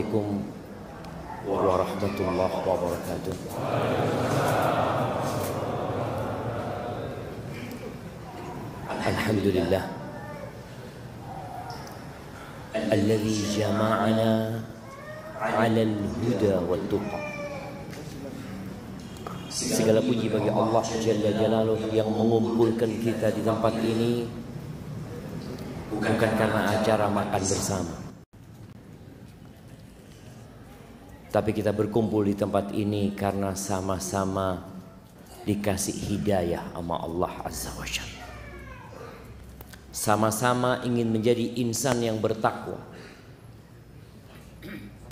Assalamualaikum warahmatullahi wabarakatuh. Alhamdulillah alladzi jama'ana 'alal huda wat tuqa. Segala puji bagi Allah Jalla Jalaluh yang mengumpulkan kita di tempat ini bukan karena acara makan bersama, tapi kita berkumpul di tempat ini karena sama-sama dikasih hidayah sama Allah Azza wa Jalla. Sama-sama ingin menjadi insan yang bertakwa.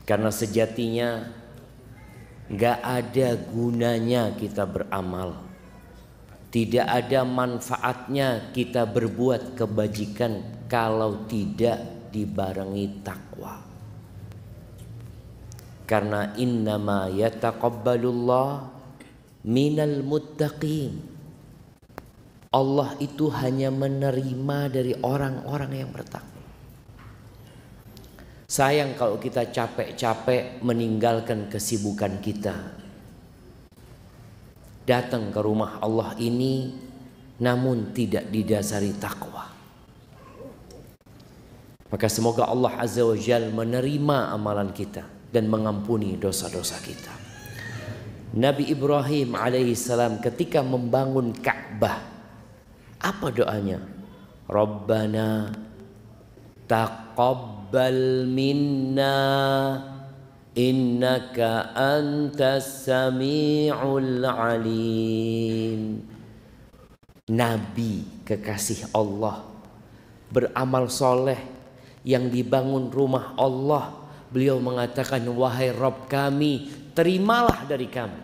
Karena sejatinya gak ada gunanya kita beramal, tidak ada manfaatnya kita berbuat kebajikan kalau tidak dibarengi takwa. Karena innama yataqabbalullah minal muttaqin. Allah itu hanya menerima dari orang-orang yang bertakwa. Sayang kalau kita capek-capek meninggalkan kesibukan kita, datang ke rumah Allah ini namun tidak didasari takwa. Maka semoga Allah Azza wa Jalla menerima amalan kita dan mengampuni dosa-dosa kita. Nabi Ibrahim alaihissalam ketika membangun Ka'bah, apa doanya? Rabbana taqabbal minna innaka antas sami'ul alim. Nabi kekasih Allah beramal soleh yang dibangun rumah Allah, beliau mengatakan, wahai Rabb kami, terimalah dari kami.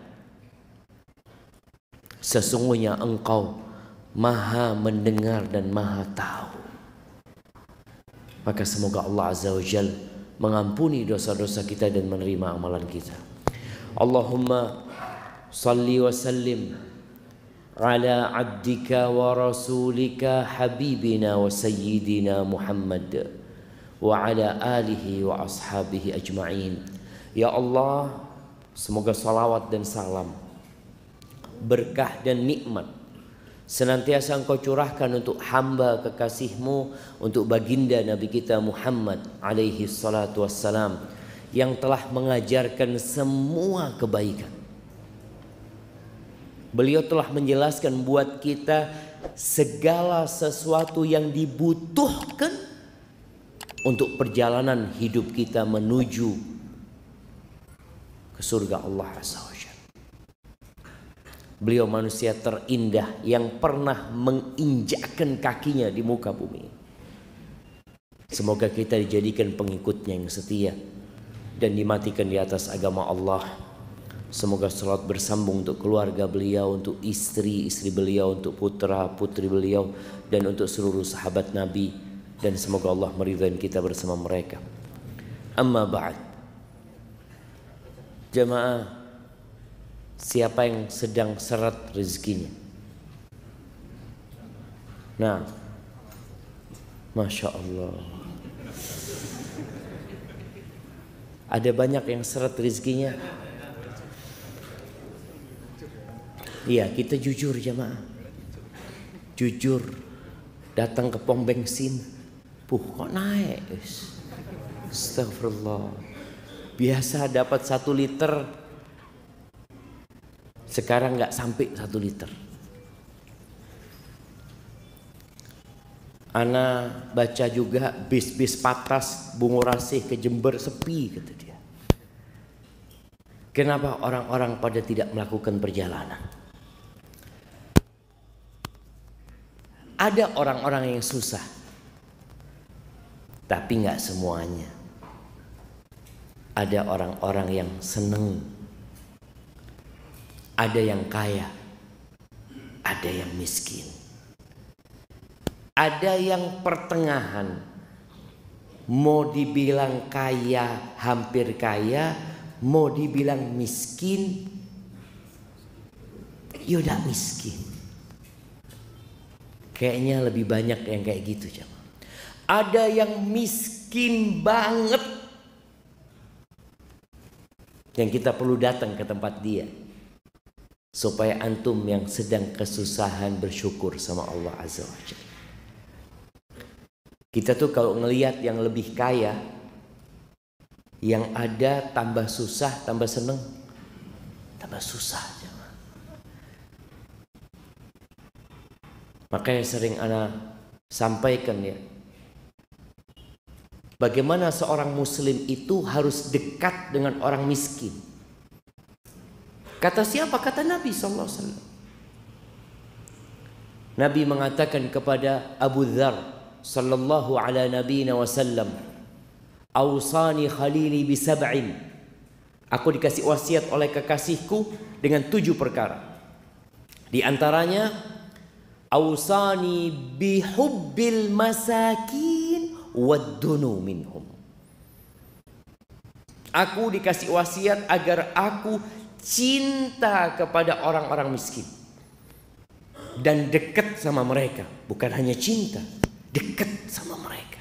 Sesungguhnya engkau maha mendengar dan maha tahu. Maka semoga Allah Azza wa Jalla mengampuni dosa-dosa kita dan menerima amalan kita. Allahumma salli wa sallim ala abdika wa rasulika habibina wa sayyidina Muhammad wa ala alihi wa ashabihi ajma'in. Ya Allah, semoga salawat dan salam, berkah dan nikmat senantiasa engkau curahkan untuk hamba kekasihmu, untuk baginda Nabi kita Muhammad alaihi salatu wassalam, yang telah mengajarkan semua kebaikan. Beliau telah menjelaskan buat kita segala sesuatu yang dibutuhkan untuk perjalanan hidup kita menuju ke surga Allah Azza wa Jalla. Beliau manusia terindah yang pernah menginjakkan kakinya di muka bumi. Semoga kita dijadikan pengikutnya yang setia dan dimatikan di atas agama Allah. Semoga salat bersambung untuk keluarga beliau, untuk istri-istri beliau, untuk putra-putri beliau, dan untuk seluruh sahabat Nabi. Dan semoga Allah meridhai kita bersama mereka. Amma ba'd. Jamaah, siapa yang sedang seret rezekinya? Nah, Masya Allah, ada banyak yang seret rezekinya. Iya, kita jujur jamaah, jujur. Datang ke pom bensin, kok naik? Astagfirullah. Biasa dapat 1 liter, sekarang nggak sampai 1 liter. Ana baca juga bis-bis Patas Bungurasih ke Jember sepi, kata dia. Kenapa orang-orang pada tidak melakukan perjalanan? Ada orang-orang yang susah, tapi nggak semuanya. Ada orang-orang yang seneng, ada yang kaya, ada yang miskin, ada yang pertengahan. Mau dibilang kaya, hampir kaya, mau dibilang miskin, ya udah miskin. Kayaknya lebih banyak yang kayak gitu, jemaah. Ada yang miskin banget, yang kita perlu datang ke tempat dia, supaya antum yang sedang kesusahan bersyukur sama Allah Azza wa Jalla. Kita tuh kalau ngelihat yang lebih kaya, yang ada tambah susah, tambah seneng, tambah susah aja. Makanya sering ana sampaikan ya, bagaimana seorang muslim itu harus dekat dengan orang miskin. Kata siapa? Kata Nabi SAW. Nabi mengatakan kepada Abu Dzar sallallahu ala nabiyina wasallam, "Ausani khalili bisab'in." Aku dikasih wasiat oleh kekasihku dengan 7 perkara. Di antaranya, ausani bihubbil masakin waddunu minhum. Aku dikasih wasiat agar aku cinta kepada orang-orang miskin dan dekat sama mereka. Bukan hanya cinta, dekat sama mereka.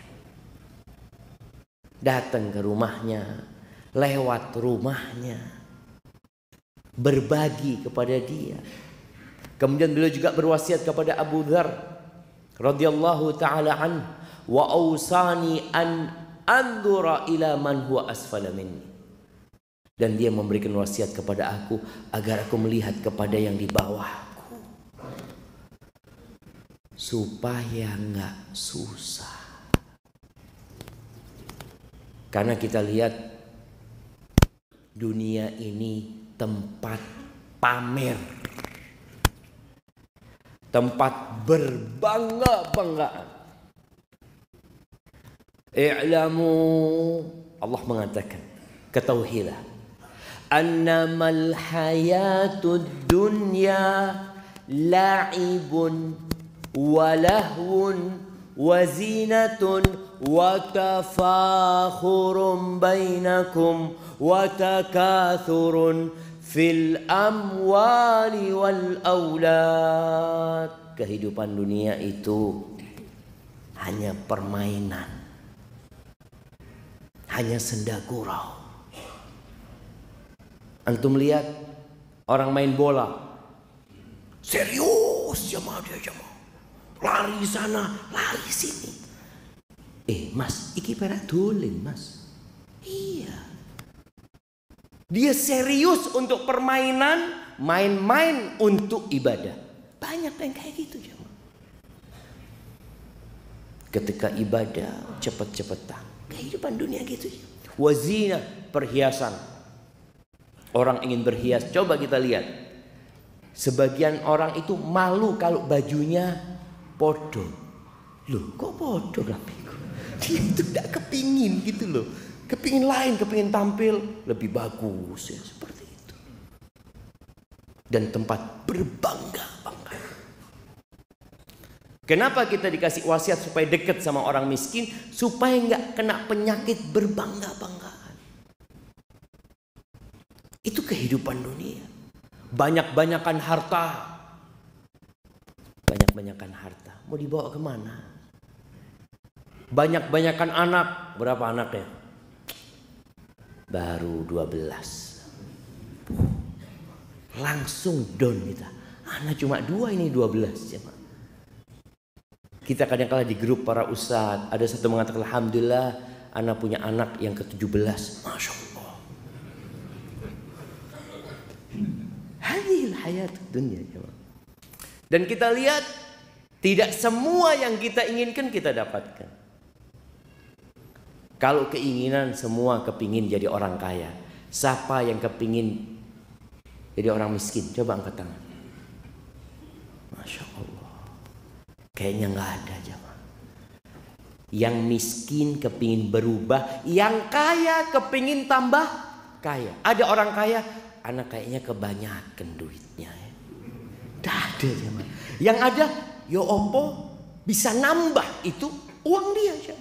Datang ke rumahnya, lewat rumahnya, berbagi kepada dia. Kemudian beliau juga berwasiat kepada Abu Dzar radhiyallahu taala an, wa ausani an anzura ila man huwa asfala minni. Dan dia memberikan wasiat kepada aku agar aku melihat kepada yang di bawahku, supaya enggak susah. Karena kita lihat dunia ini tempat pamer, tempat berbangga-banggaan. I'lamu, Allah mengatakan, ketahuilah, annamal hayatud dunya la'ibun wa lahwun wa zinatun wa tafakhurun bainakum wa takathurun fil amwali wal aulad. Kehidupan dunia itu hanya permainan, hanya senda gurau. Antum lihat orang main bola, serius jamaah dia jamaah, lari sana, lari sini. Mas, iki perak dolen mas. Iya. Dia serius untuk permainan, main-main untuk ibadah. Banyak yang kayak gitu jemaah. Ketika ibadah cepet-cepetan. Kehidupan dunia gitu. Wazina, perhiasan. Orang ingin berhias. Coba kita lihat. Sebagian orang itu malu kalau bajunya podo. Loh, kok podo rapiku? Dia itu tidak kepingin gitu loh. Kepingin lain, kepingin tampil lebih bagus ya, seperti itu. Dan tempat berbangga-bangga. Kenapa kita dikasih wasiat supaya dekat sama orang miskin? Supaya nggak kena penyakit berbangga-banggaan. Itu kehidupan dunia. Banyak-banyakan harta. Banyak-banyakan harta. Mau dibawa kemana? Banyak-banyakan anak. Berapa anaknya? Baru 12. Langsung down kita. Anak cuma 2, ini 12. Kita kadang-kala di grup para ustadz, ada satu mengatakan, alhamdulillah anak punya anak yang ke-17. Masya Allah. Hadhil hayat dunia. Dan kita lihat, tidak semua yang kita inginkan kita dapatkan. Kalau keinginan semua kepingin jadi orang kaya. Siapa yang kepingin jadi orang miskin? Coba angkat tangan. Masya Allah. Kayaknya nggak ada jemaah. Yang miskin kepingin berubah, yang kaya kepingin tambah kaya. Ada orang kaya, anak kayaknya kebanyakan duitnya. Tidak ada jemaah. Yang ada, yo opo bisa nambah itu uang dia aja.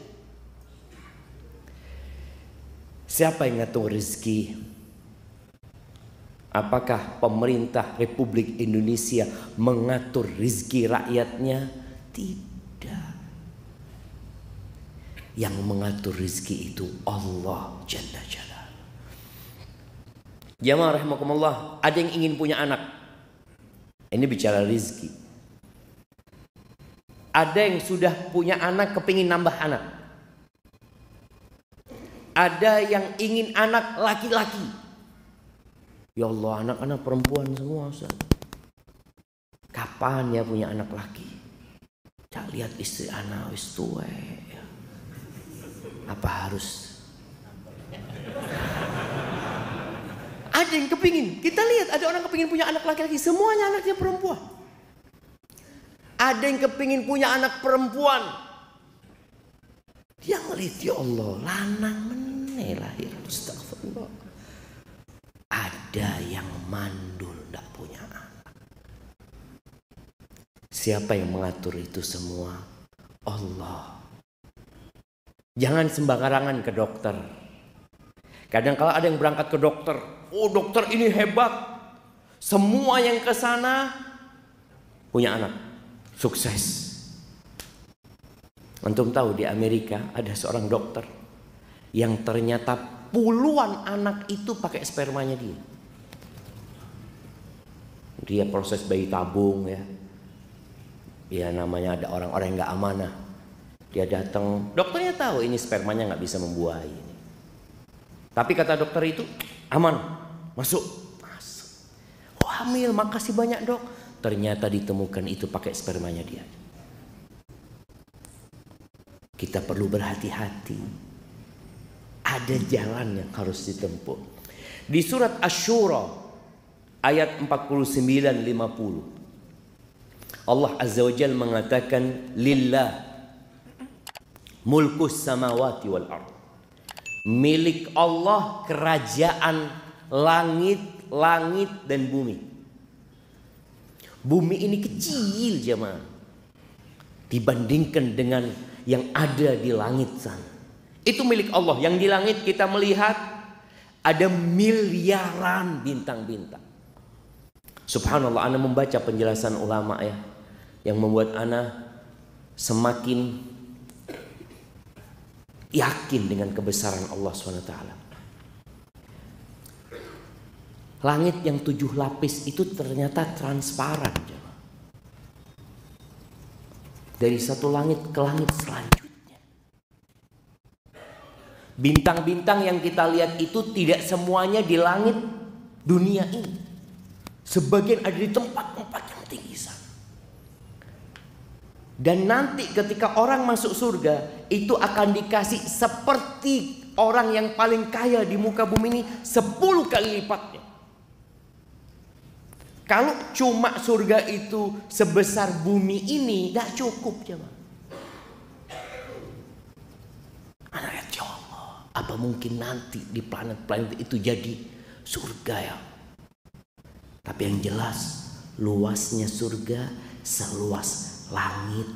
Siapa yang ngatur rezeki? Apakah pemerintah Republik Indonesia mengatur rezeki rakyatnya? Tidak. Yang mengatur rezeki itu Allah Jalla Jalla. Jamaah rahimakumullah, ada yang ingin punya anak. Ini bicara rizki. Ada yang sudah punya anak kepingin nambah anak. Ada yang ingin anak laki-laki. Ya Allah, anak-anak perempuan semua Ustaz. Kapan ya punya anak laki? Cak lihat istri anak wis tuwe. Apa harus? Ada yang kepingin. Kita lihat ada orang kepingin punya anak laki-laki. Semuanya anaknya perempuan. Ada yang kepingin punya anak perempuan. Dia ngelihat, ya Allah, lanang meneh lahir. Astagfirullah. Ada yang mandul tidak punya anak. Siapa yang mengatur itu semua? Allah. Jangan sembarangan ke dokter. Kadang kala ada yang berangkat ke dokter. Oh, dokter ini hebat. Semua yang ke sana punya anak. Sukses. Antum tahu di Amerika ada seorang dokter yang ternyata puluhan anak itu pakai spermanya dia. Dia proses bayi tabung ya. Ya namanya ada orang-orang yang nggak amanah. Dia datang, dokternya tahu ini spermanya nggak bisa membuahi. Tapi kata dokter itu aman, masuk. Oh, hamil, makasih banyak dok. Ternyata ditemukan itu pakai spermanya dia. Kita perlu berhati-hati. Ada jalan yang harus ditempuh. Di surat Asy-Syura ayat 49-50. Allah Azza wa Jalla mengatakan lillah mulkus samawati wal ard. Milik Allah kerajaan langit dan bumi. Bumi ini kecil jemaah dibandingkan dengan yang ada di langit sana. Itu milik Allah. Yang di langit kita melihat ada miliaran bintang-bintang. Subhanallah, ana membaca penjelasan ulama ya, yang membuat ana semakin yakin dengan kebesaran Allah SWT. Langit yang 7 lapis itu ternyata transparan. Dari satu langit ke langit selanjutnya. Bintang-bintang yang kita lihat itu tidak semuanya di langit dunia ini. Sebagian ada di tempat-tempat yang tinggi sana. Dan nanti ketika orang masuk surga, itu akan dikasih seperti orang yang paling kaya di muka bumi ini 10 kali lipatnya. Kalau cuma surga itu sebesar bumi ini, tidak cukup jemaah. Anak ya Allah, apa mungkin nanti di planet-planet itu jadi surga ya? Tapi yang jelas, luasnya surga seluas langit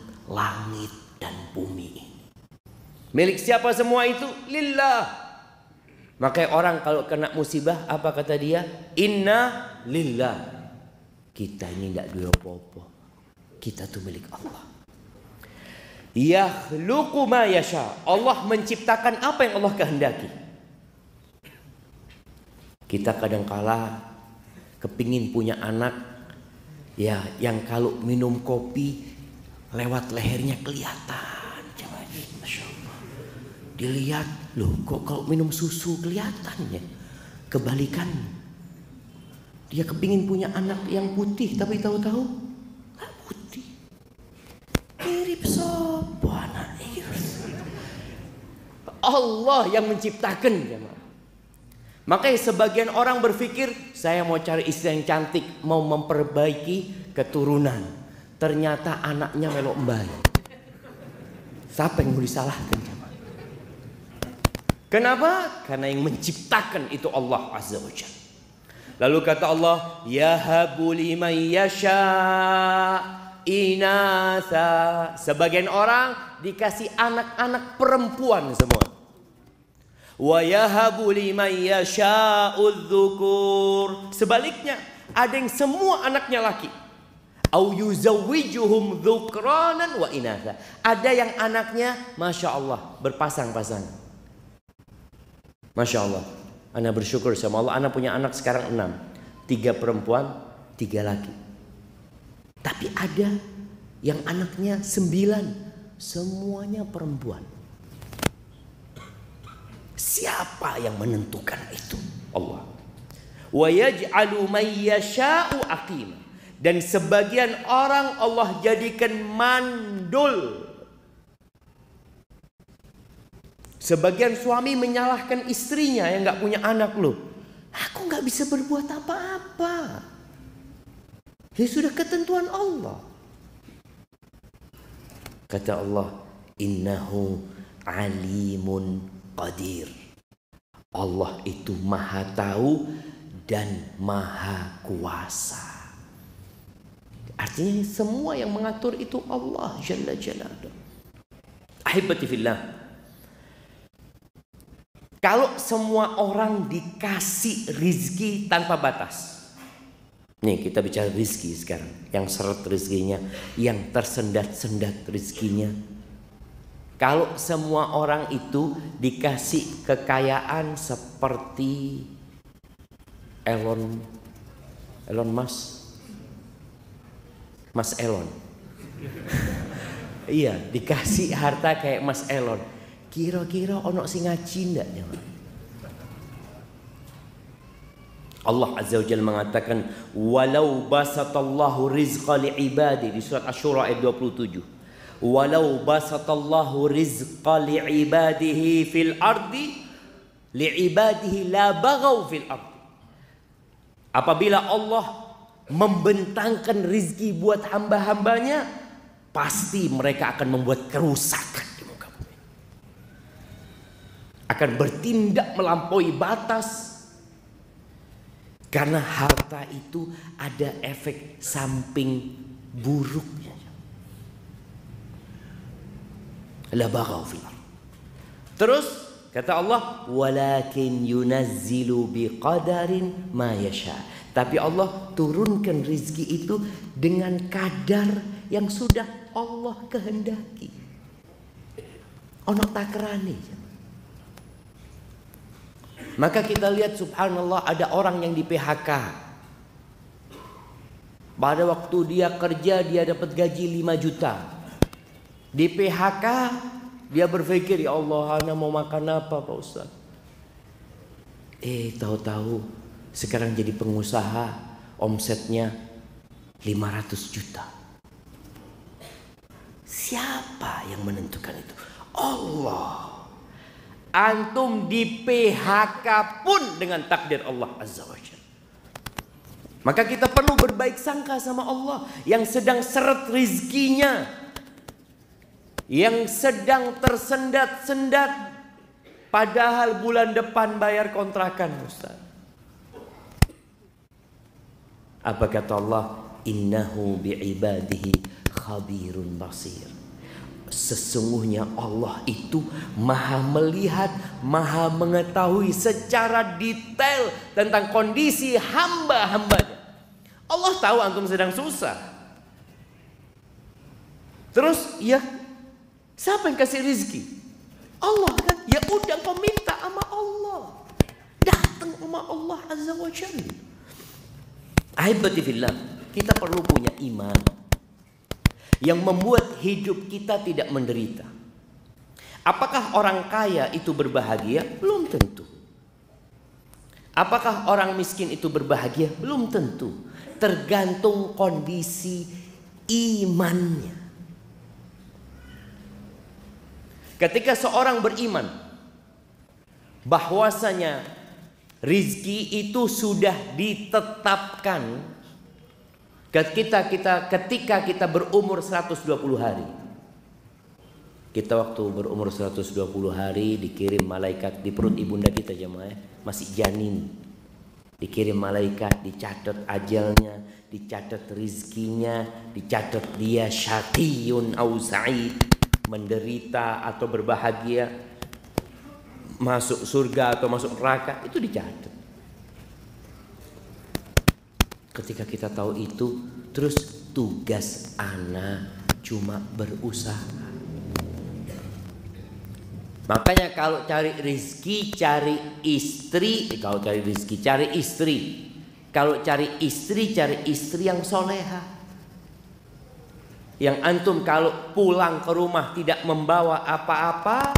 dan bumi ini. Milik siapa semua itu? Lillah. Makanya orang kalau kena musibah, apa kata dia? Inna lillah. Kita ini tidak dua apa-apa. Kita tuh milik Allah. Yakhluqu ma yasha. Allah menciptakan apa yang Allah kehendaki. Kita kadangkala kepingin punya anak ya yang kalau minum kopi lewat lehernya kelihatan. Masya Allah. Dilihat, loh kok kalau minum susu kelihatan ya. Kebalikannya. Dia kepingin punya anak yang putih, tapi tahu-tahu nggak putih. Mirip sopo anak itu. Allah yang menciptakan jemaah. Makanya sebagian orang berpikir saya mau cari istri yang cantik, mau memperbaiki keturunan. Ternyata anaknya melok mbay. Siapa yang mau disalahkan jemaah? Kenapa? Karena yang menciptakan itu Allah Azza wa Jalla. Lalu kata Allah, yahabu liman yasha inatha. Sebagian orang dikasih anak-anak perempuan semua. Wa yahabu liman yasha'udz dzukur. Sebaliknya, ada yang semua anaknya laki. Au yuzawwijuhum dzukranan wa inatha. Ada yang anaknya Masya Allah berpasang-pasang. Masya Allah. Ana bersyukur sama Allah, ana punya anak sekarang 6. 3 perempuan, 3 laki. Tapi ada yang anaknya 9, semuanya perempuan. Siapa yang menentukan itu? Allah. Wa yaj'alu may yasha'u aqima. Dan sebagian orang Allah jadikan mandul. Sebagian suami menyalahkan istrinya yang gak punya anak loh. Aku gak bisa berbuat apa-apa. Ya sudah ketentuan Allah. Kata Allah, innahu alimun qadir. Allah itu maha tahu dan maha kuasa. Artinya semua yang mengatur itu Allah Jalla Jalaluhu. Ahibati fillah. Kalau semua orang dikasih rizki tanpa batas. Nih kita bicara rizki sekarang. Yang seret rizkinya, yang tersendat-sendat rizkinya. Kalau semua orang itu dikasih kekayaan seperti Elon Musk. Mas Elon. Iya, dikasih harta kayak Mas Elon. Kira-kira ono sing ngaji ndak ya? Allah Azza wa Jalla mengatakan walau basatallahu rizqa li'ibadi di surat Asy-Syura ayat 27. Walau basatallahu rizqa li'ibadihi fil ardi li'ibadihi la baghaw fil ardi. Apabila Allah membentangkan rizki buat hamba-hambanya, pasti mereka akan membuat kerusakan. Akan bertindak melampaui batas. Karena harta itu ada efek samping buruknya. La baghaw fil ardh. Terus kata Allah, walakin yunazzilu biqadarin ma yasha. Tapi Allah turunkan rizki itu dengan kadar yang sudah Allah kehendaki. Ono takrane. Maka kita lihat subhanallah ada orang yang di PHK. Pada waktu dia kerja dia dapat gaji 5 juta. Di PHK dia berpikir, ya Allah, ana mau makan apa Pak Ustaz? Tahu-tahu sekarang jadi pengusaha, omsetnya 500 juta. Siapa yang menentukan itu? Allah. Antum di PHK pun dengan takdir Allah Azza wa Jalla. Maka kita perlu berbaik sangka sama Allah yang sedang seret rizkinya, yang sedang tersendat-sendat, padahal bulan depan bayar kontrakan Ustaz. Apa kata Allah? Innahu bi'ibadihi khabirun basir. Sesungguhnya Allah itu maha melihat, maha mengetahui secara detail tentang kondisi hamba-hambanya. Allah tahu antum sedang susah. Terus ya siapa yang kasih rizki? Allah kan. Ya udah kau minta sama Allah. Datang sama Allah Azza wa Jalla. Ahibati fillah, kita perlu punya iman yang membuat hidup kita tidak menderita. Apakah orang kaya itu berbahagia? Belum tentu. Apakah orang miskin itu berbahagia? Belum tentu. Tergantung kondisi imannya. Ketika seorang beriman bahwasanya rizki itu sudah ditetapkan ketika kita berumur 120 hari. Kita waktu berumur 120 hari dikirim malaikat di perut ibunda kita jemaah, masih janin. Dikirim malaikat, dicatat ajalnya, dicatat rizkinya, dicatat dia syaqiyun au sa'id, menderita atau berbahagia, masuk surga atau masuk neraka, itu dicatat. Ketika kita tahu itu, terus tugas ana cuma berusaha. Makanya kalau cari rezeki cari istri, kalau cari rezeki cari istri. Kalau cari istri yang soleha. Yang antum kalau pulang ke rumah tidak membawa apa-apa,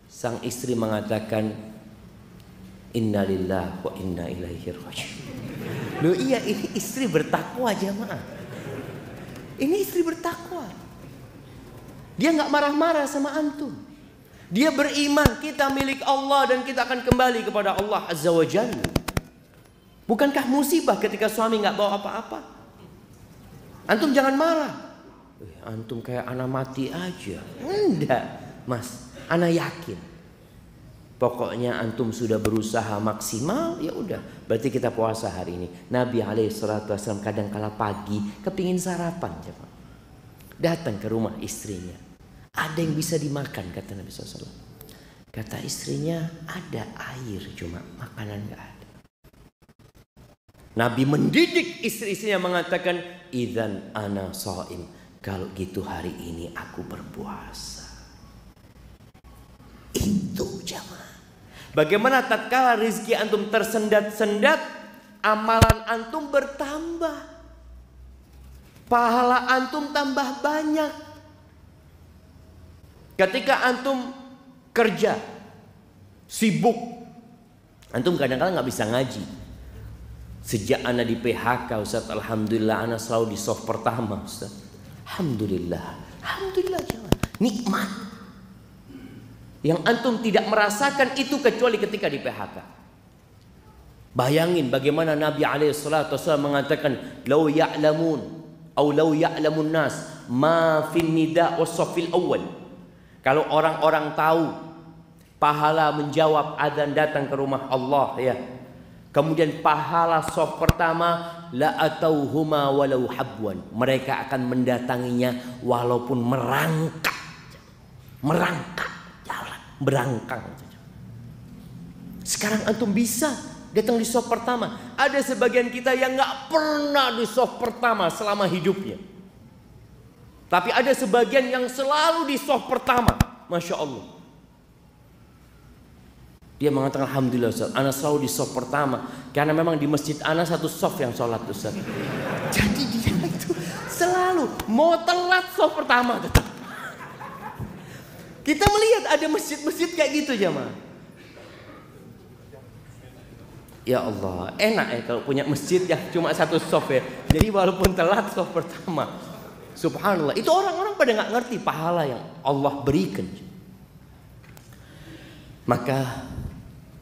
sang istri mengatakan innalillahi wa inna ilaihi raji'un. Loh iya, ini istri bertakwa jamaah. Ini istri bertakwa. Dia nggak marah-marah sama antum. Dia beriman kita milik Allah dan kita akan kembali kepada Allah Azza wa Jalla. Bukankah musibah ketika suami nggak bawa apa-apa? Antum jangan marah. Antum kayak anak mati aja. Enggak, Mas. Anak yakin. Pokoknya antum sudah berusaha maksimal, ya udah. Berarti kita puasa hari ini. Nabi SAW kadang kala pagi kepingin sarapan, datang ke rumah istrinya. Ada yang bisa dimakan, kata Nabi SAW. Kata istrinya, ada air, cuma makanan nggak ada. Nabi mendidik istri-istrinya mengatakan, idzan ana shaim. Kalau gitu hari ini aku berpuasa. Itu jamaah. Bagaimana tatkala rezeki antum tersendat-sendat, amalan antum bertambah. Pahala antum tambah banyak. Ketika antum kerja, sibuk, antum kadang-kadang nggak bisa ngaji. Sejak ana di PHK Ustaz, alhamdulillah ana selalu di soft pertama Ustaz. Alhamdulillah jangan. Nikmat. Yang antum tidak merasakan itu kecuali ketika di PHK. Bayangin bagaimana Nabi SAW mengatakan, "Lau ya'lamun atau lau ya'lamun nas ma fin nida was-saffil awwal." Kalau orang-orang tahu pahala menjawab adzan datang ke rumah Allah, ya. Kemudian pahala shaf pertama, la atauhuma walau habwan. Mereka akan mendatanginya walaupun merangkak jalan, berangkang. Sekarang antum bisa datang di shaf pertama. Ada sebagian kita yang nggak pernah di shaf pertama selama hidupnya. Tapi ada sebagian yang selalu di shaf pertama. Masya Allah. Dia mengatakan, alhamdulillah Ustaz, ana selalu di shaf pertama. Karena memang di masjid ana satu shaf yang sholat Ustaz. Jadi dia itu selalu mau telat shaf pertama tetap. Kita melihat ada masjid-masjid kayak gitu jamaah. Ya Allah, enak ya kalau punya masjid yang cuma satu shaf ya. Jadi walaupun telat shaf pertama, subhanallah, itu orang-orang pada nggak ngerti pahala yang Allah berikan. Maka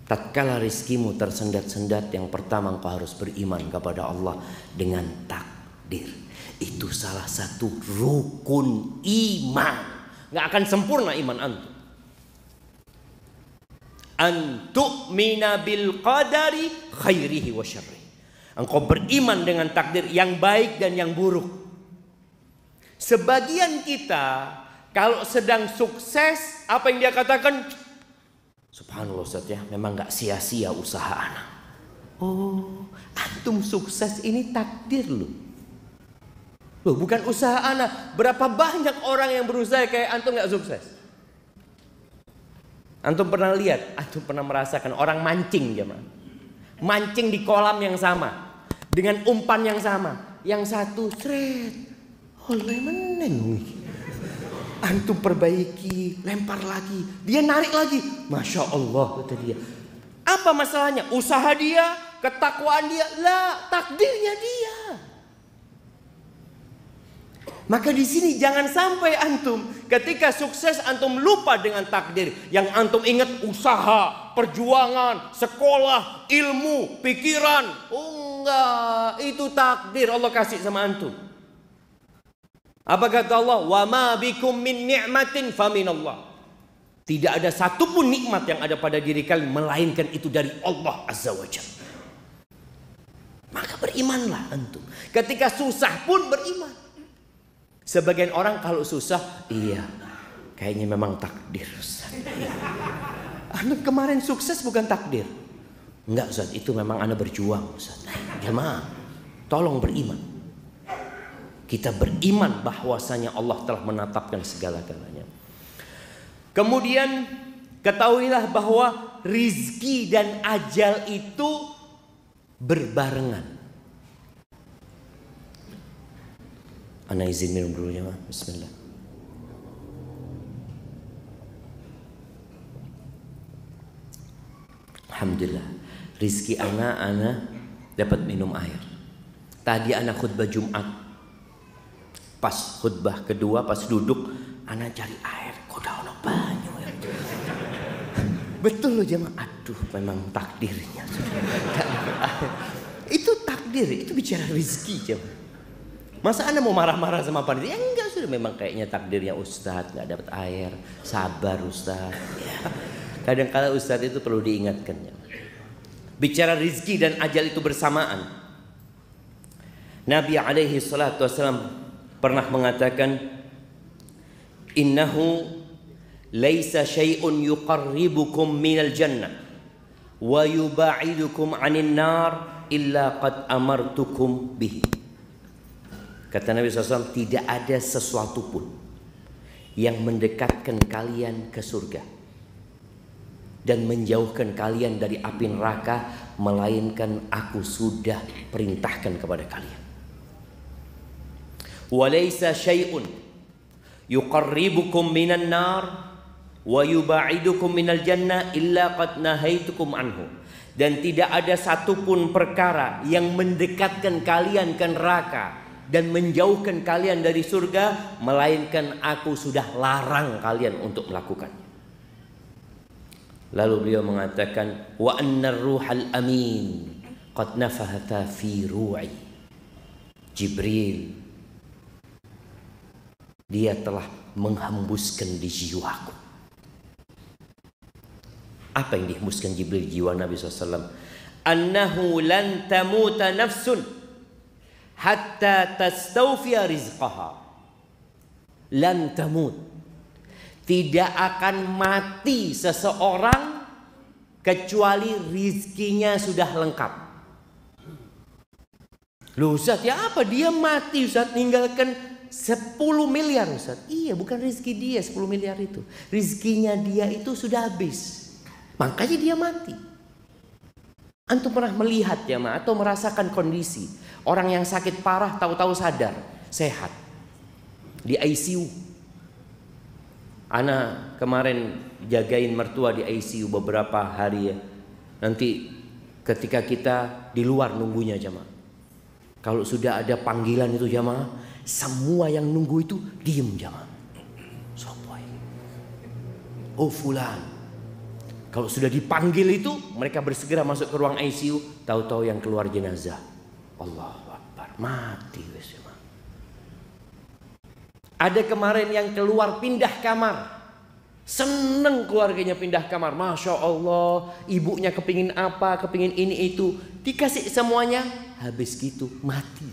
tatkala rizkimu tersendat-sendat, yang pertama engkau harus beriman kepada Allah dengan takdir. Itu salah satu rukun iman. Nggak akan sempurna iman antum. Antu'mina bil qadari khairihi wa syarrihi. Engkau beriman dengan takdir yang baik dan yang buruk. Sebagian kita kalau sedang sukses, apa yang dia katakan? Subhanallah Ustaz ya, memang gak sia-sia usaha anak. Oh, antum sukses ini takdir loh. Loh, bukan usaha anak. Berapa banyak orang yang berusaha kayak antum gak sukses? Antum pernah lihat, antum pernah merasakan orang mancing jemaah. Mancing di kolam yang sama, dengan umpan yang sama. Yang satu seret, oleh meneng. Antum perbaiki, lempar lagi, dia narik lagi. Masya Allah kata dia. Apa masalahnya? Usaha dia, ketakwaan dia, lah takdirnya dia. Maka di sini jangan sampai antum ketika sukses antum lupa dengan takdir. Yang antum ingat usaha, perjuangan, sekolah, ilmu, pikiran. Oh enggak, itu takdir Allah kasih sama antum. Apa kata Allah? Wa ma bikum min ni'matin faminallah. Tidak ada satupun nikmat yang ada pada diri kalian melainkan itu dari Allah Azza wa Jalla. Maka berimanlah antum. Ketika susah pun beriman. Sebagian orang kalau susah, iya, kayaknya memang takdir Ustaz. Antum kemarin sukses bukan takdir. Enggak Ustaz, itu memang Anda berjuang Ustaz. Jemaah, tolong beriman. Kita beriman bahwasanya Allah telah menetapkan segala-galanya. Kemudian ketahuilah bahwa rizki dan ajal itu berbarengan. Ana izin minum dulu ya, bismillah. Alhamdulillah, rizki ana dapat minum air. Tadi ana khutbah Jumat, pas khutbah kedua, pas duduk, ana cari air. Kok dah ono banyu ya? Betul loh jemaah. Aduh, memang takdirnya. Itu takdir, itu bicara rizki jemaah. Masa ana mau marah-marah sama panitia? Enggak, sudah memang kayaknya takdirnya Ustadz nggak dapat air. Sabar Ustadz. Ya. Kadang-kala Ustadz itu perlu diingatkan. Bicara rizki dan ajal itu bersamaan. Nabi alaihi salatu wassalam pernah mengatakan, innahu laisa syai'un yuqarribukum minal jannah wa yuba'idukum 'anil nar illa qad amartukum bihi. Kata Nabi SAW, tidak ada sesuatu pun yang mendekatkan kalian ke surga dan menjauhkan kalian dari api neraka, melainkan aku sudah perintahkan kepada kalian. Walaysa syai'un yuqarribukum minan nar wa yuba'idukum minal jannah illa qad nahaitukum anhu. Dan tidak ada satupun perkara yang mendekatkan kalian ke neraka dan menjauhkan kalian dari surga, melainkan aku sudah larang kalian untuk melakukannya. Lalu beliau mengatakan, wa annar ruhal amin qad nafahatha fi ru'i. Jibril, dia telah menghembuskan di jiwaku. Apa yang dihembuskan Jibril jiwa Nabi SAW? Annahu lan tamuta nafsun hatta tastawfiya rizqaha. Lan tamut, tidak akan mati seseorang kecuali rizkinya sudah lengkap. Loh Ustaz, ya apa dia mati Ustaz, ninggalkan 10 miliar Ustaz? Iya, bukan rizki dia 10 miliar itu, rizkinya dia itu sudah habis, makanya dia mati. Antum pernah melihat ya atau merasakan kondisi orang yang sakit parah tahu-tahu sadar, sehat, di ICU. Ana kemarin jagain mertua di ICU beberapa hari ya. Nanti ketika kita di luar nunggunya jamaah, kalau sudah ada panggilan itu jamaah, semua yang nunggu itu diem jamaah. Sopoy, oh fulan. Kalau sudah dipanggil itu, mereka bersegera masuk ke ruang ICU. Tahu-tahu yang keluar jenazah. Allahu Akbar, mati wes jamaah. Ada kemarin yang keluar pindah kamar, seneng keluarganya pindah kamar, masya Allah, ibunya kepingin apa, kepingin ini itu, dikasih semuanya, habis gitu mati.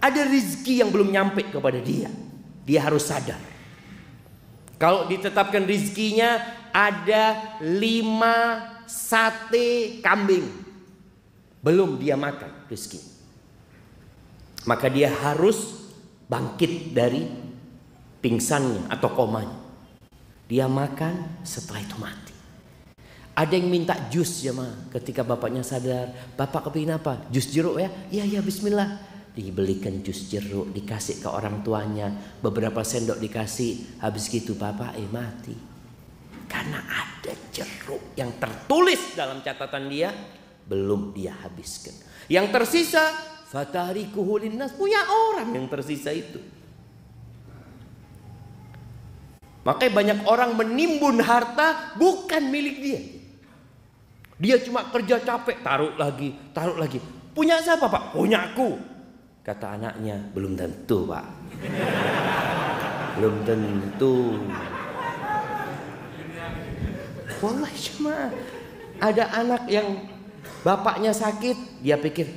Ada rezeki yang belum nyampe kepada dia, dia harus sadar. Kalau ditetapkan rezekinya ada 5 sate kambing, belum dia makan rezeki, maka dia harus bangkit dari pingsannya atau komanya. Dia makan, setelah itu mati. Ada yang minta jus ya ketika bapaknya sadar, bapak kepingin apa? Jus jeruk ya? Iya ya, bismillah. Dibelikan jus jeruk, dikasih ke orang tuanya, beberapa sendok dikasih, habis gitu bapak mati. Karena ada jeruk yang tertulis dalam catatan dia, belum dia habiskan. Yang tersisa fatarikuhu linnas, punya orang yang tersisa itu. Makanya banyak orang menimbun harta bukan milik dia. Dia cuma kerja capek, taruh lagi, taruh lagi. Punya siapa Pak? Punyaku. Kata anaknya, belum tentu Pak. Belum tentu. Wallahi cuma ada anak yang bapaknya sakit, dia pikir,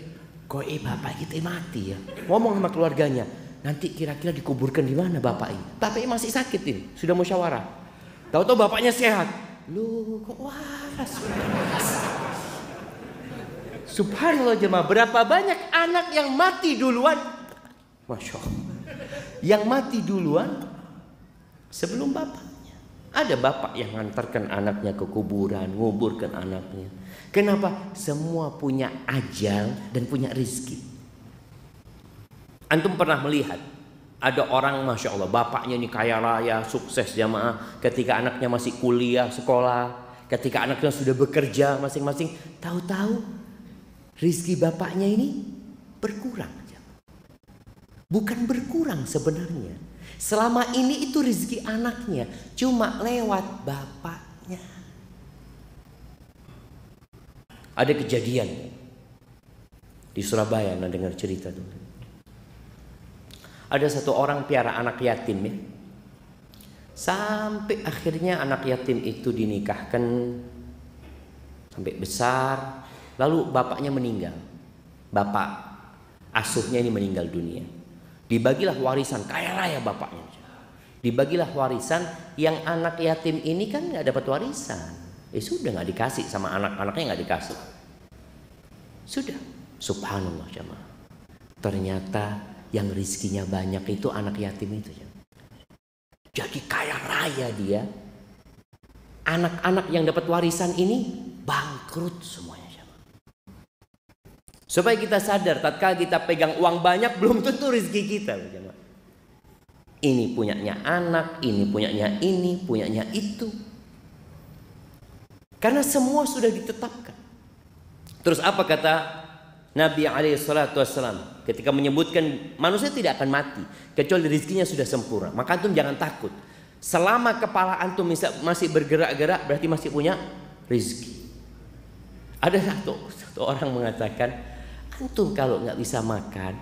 kok bapak kita mati ya. Ngomong sama keluarganya, nanti kira-kira dikuburkan di mana bapak ini? Bapaknya masih sakit ini, sudah musyawarah. Tahu-tahu bapaknya sehat. Loh, kok waras? Subhanallah jemaah, berapa banyak anak yang mati duluan? Masya Allah. Yang mati duluan sebelum bapaknya. Ada bapak yang mengantarkan anaknya ke kuburan, nguburkan anaknya. Kenapa? Semua punya ajal dan punya rizki. Antum pernah melihat ada orang, Masya Allah, bapaknya ini kaya raya, sukses jamaah, ketika anaknya masih kuliah, sekolah, ketika anaknya sudah bekerja masing-masing, tahu-tahu rizki bapaknya ini berkurang. Bukan berkurang sebenarnya. Selama ini itu rizki anaknya, cuma lewat bapaknya. Ada kejadian di Surabaya, anda dengar cerita tuh. Ada satu orang piara anak yatim ya. Sampai akhirnya anak yatim itu dinikahkan sampai besar, lalu bapaknya meninggal. Bapak asuhnya ini meninggal dunia. Dibagilah warisan, kaya raya bapaknya. Dibagilah warisan, yang anak yatim ini kan nggak dapat warisan. Sudah nggak dikasih sama anak-anaknya, nggak dikasih. Sudah, subhanallah jamaah. Ternyata yang rizkinya banyak itu anak yatim itu. Jadi kaya raya dia. Anak-anak yang dapat warisan ini bangkrut semuanya. Supaya kita sadar, tatkala kita pegang uang banyak belum tentu rezeki kita. Ini punyanya anak, ini punyanya ini, punyanya itu. Karena semua sudah ditetapkan. Terus apa kata Nabi SAW ketika menyebutkan manusia tidak akan mati kecuali rezekinya sudah sempurna. Maka antum jangan takut. Selama kepala antum masih bergerak-gerak berarti masih punya rezeki. Ada satu orang mengatakan, antum kalau nggak bisa makan,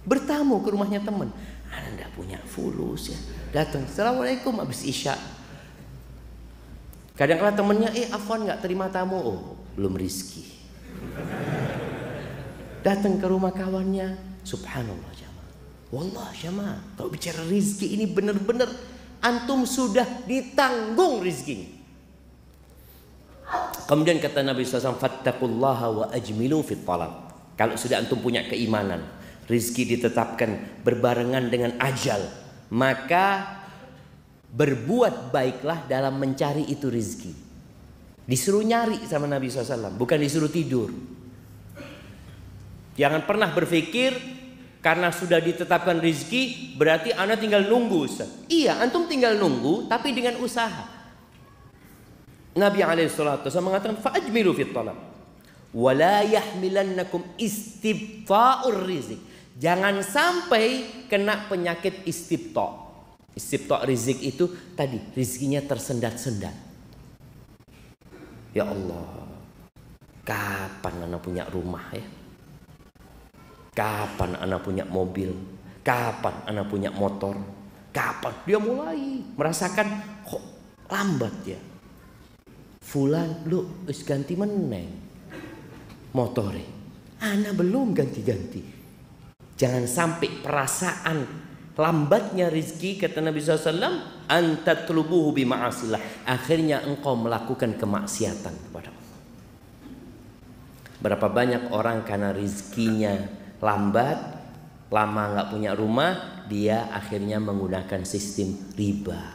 bertamu ke rumahnya teman. Anda punya fulus ya, datang, assalamualaikum habis isya. Kadang-kadang temennya, afwan nggak terima tamu, belum rizki. Datang ke rumah kawannya, subhanallah jamaah. Wallah jamaah, kalau bicara rizki ini benar-benar antum sudah ditanggung rizkinya. Kemudian kata Nabi SAW, fattaqullaha wa ajmilu fit talab. Kalau sudah antum punya keimanan, rizki ditetapkan berbarengan dengan ajal, maka berbuat baiklah dalam mencari itu rizki. Disuruh nyari sama Nabi SAW, bukan disuruh tidur. Jangan pernah berpikir karena sudah ditetapkan rizki berarti anda tinggal nunggu, Ustaz. Iya, antum tinggal nunggu tapi dengan usaha. Nabi SAW mengatakan fa'ajmilu fit talab wa la yahmilannakum istibta'ur rizq. Jangan sampai kena penyakit istibta'. Istibta' rizq itu tadi rizkinya tersendat-sendat. Ya Allah, kapan anak punya rumah ya? Kapan anak punya mobil? Kapan anak punya motor? Kapan dia mulai merasakan kok lambat ya? Fulan lu wis ganti meneng motore, ana belum ganti-ganti. Jangan sampai perasaan lambatnya rizki, kata Nabi SAW, antatlubuhu bima'asillah, akhirnya engkau melakukan kemaksiatan kepada Allah. Berapa banyak orang karena rizkinya lambat, lama nggak punya rumah, dia akhirnya menggunakan sistem riba,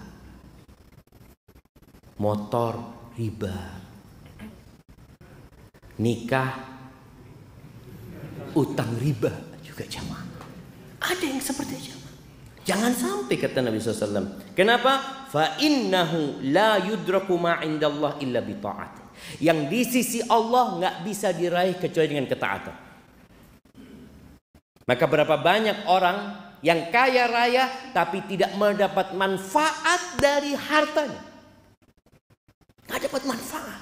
motor riba, nikah utang riba juga jamaah. Ada yang seperti itu jamaah. Jangan sampai, kata Nabi SAW. Kenapa? Fa innahu la yudraku ma indallah illa bi ta'at. Yang di sisi Allah nggak bisa diraih kecuali dengan ketaatan. Maka berapa banyak orang yang kaya raya tapi tidak mendapat manfaat dari hartanya. Nggak dapat manfaat.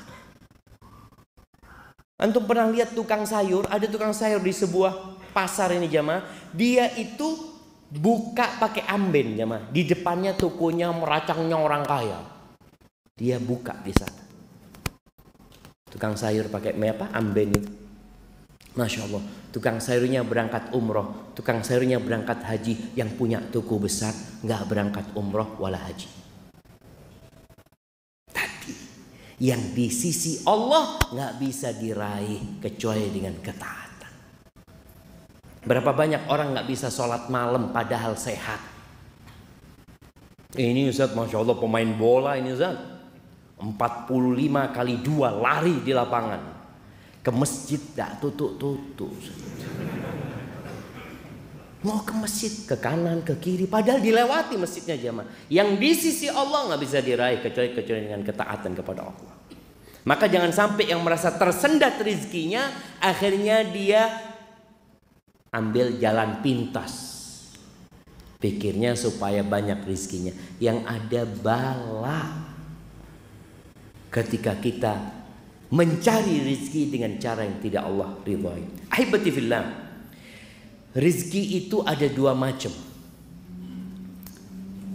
Antum pernah lihat tukang sayur? Ada tukang sayur di sebuah pasar ini jamaah. Dia itu buka pakai amben jamaah. Di depannya tokonya meracangnya orang kaya. Dia buka di sana. Tukang sayur pakai apa? Amben itu. Masya Allah. Tukang sayurnya berangkat umroh, tukang sayurnya berangkat haji. Yang punya toko besar nggak berangkat umroh wala haji. Yang di sisi Allah nggak bisa diraih kecuali dengan ketaatan. Berapa banyak orang nggak bisa sholat malam padahal sehat. Ini Ustaz, Masya Allah pemain bola ini Ustaz, 45 kali 2 lari di lapangan. Ke masjid tak tutup-tutup. Mau ke masjid, ke kanan, ke kiri, padahal dilewati masjidnya jemaah. Yang di sisi Allah nggak bisa diraih kecuali dengan ketaatan kepada Allah. Maka jangan sampai yang merasa tersendat rezekinya, akhirnya dia ambil jalan pintas. Pikirnya supaya banyak rezekinya. Yang ada bala ketika kita mencari rezeki dengan cara yang tidak Allah ridhai. Ahibati fillah, rezeki itu ada 2 macam.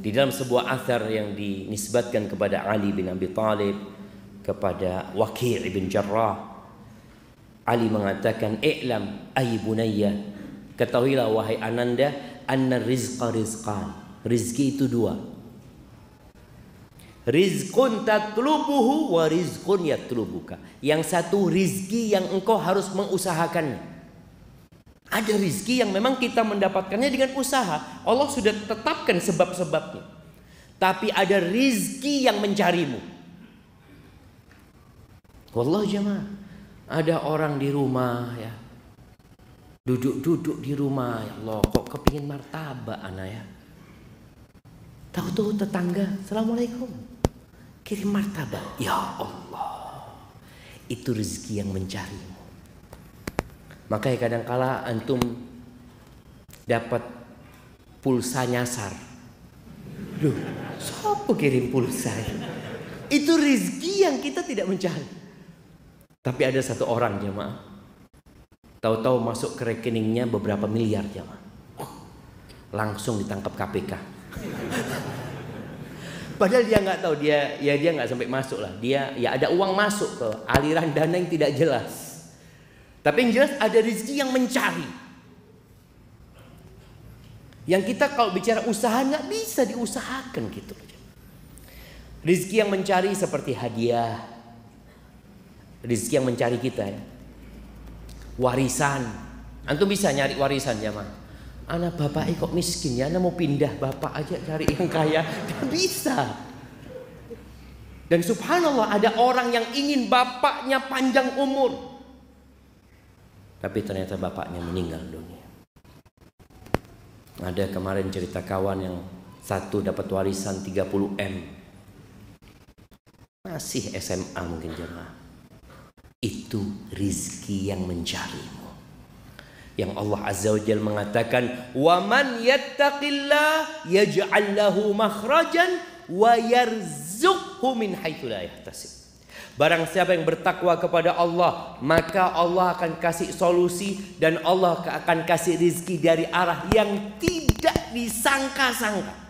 Di dalam sebuah athar yang dinisbatkan kepada Ali bin Abi Thalib, kepada Waqi' bin Jarrah, Ali mengatakan, "I'lam ay bunayya, ketahuilah wahai ananda, anna rizqa rizqan." Rizki itu 2. Rizqun tatlubuhu wa rizqun yatlubuka. Yang satu rizki yang engkau harus mengusahakannya. Ada rizki yang memang kita mendapatkannya dengan usaha. Allah sudah tetapkan sebab-sebabnya. Tapi ada rizki yang mencarimu. Wallah jemaah, ada orang di rumah ya, duduk-duduk di rumah, ya Allah kok kepingin martabak anak ya. Tahu-tahu tetangga, Assalamualaikum, kirim martabak. Ya Allah, itu rezeki yang mencarimu. Makanya kadangkala antum dapat pulsa nyasar. Duh, siapa kirim pulsa? Itu rezeki yang kita tidak mencari. Tapi ada satu orang jemaah, tahu-tahu masuk ke rekeningnya beberapa miliar jemaah. Langsung ditangkap KPK. Padahal dia nggak tahu, dia nggak sampai masuk lah. Dia ya ada uang masuk ke aliran dana yang tidak jelas. Tapi yang jelas ada rezeki yang mencari. Yang kita kalau bicara usaha nggak bisa diusahakan gitu. Rezeki yang mencari seperti hadiah. Rezeki yang mencari kita ya. Warisan. Antum bisa nyari warisan jemaah. Anak bapak kok miskin ya, anak mau pindah bapak aja cari yang kaya. Tidak bisa. Dan subhanallah ada orang yang ingin bapaknya panjang umur, tapi ternyata bapaknya meninggal dunia. Ada kemarin cerita kawan yang satu dapat warisan 30 M. Masih SMA mungkin jemaah. Itu rizki yang mencarimu. Yang Allah Azza wa Jalla mengatakan, "Wa man yattaqillah yaj'al lahu makhrajan wa yarzuqhu min haitsu la yahtasib." Barang siapa yang bertakwa kepada Allah, maka Allah akan kasih solusi dan Allah akan kasih rizki dari arah yang tidak disangka-sangka.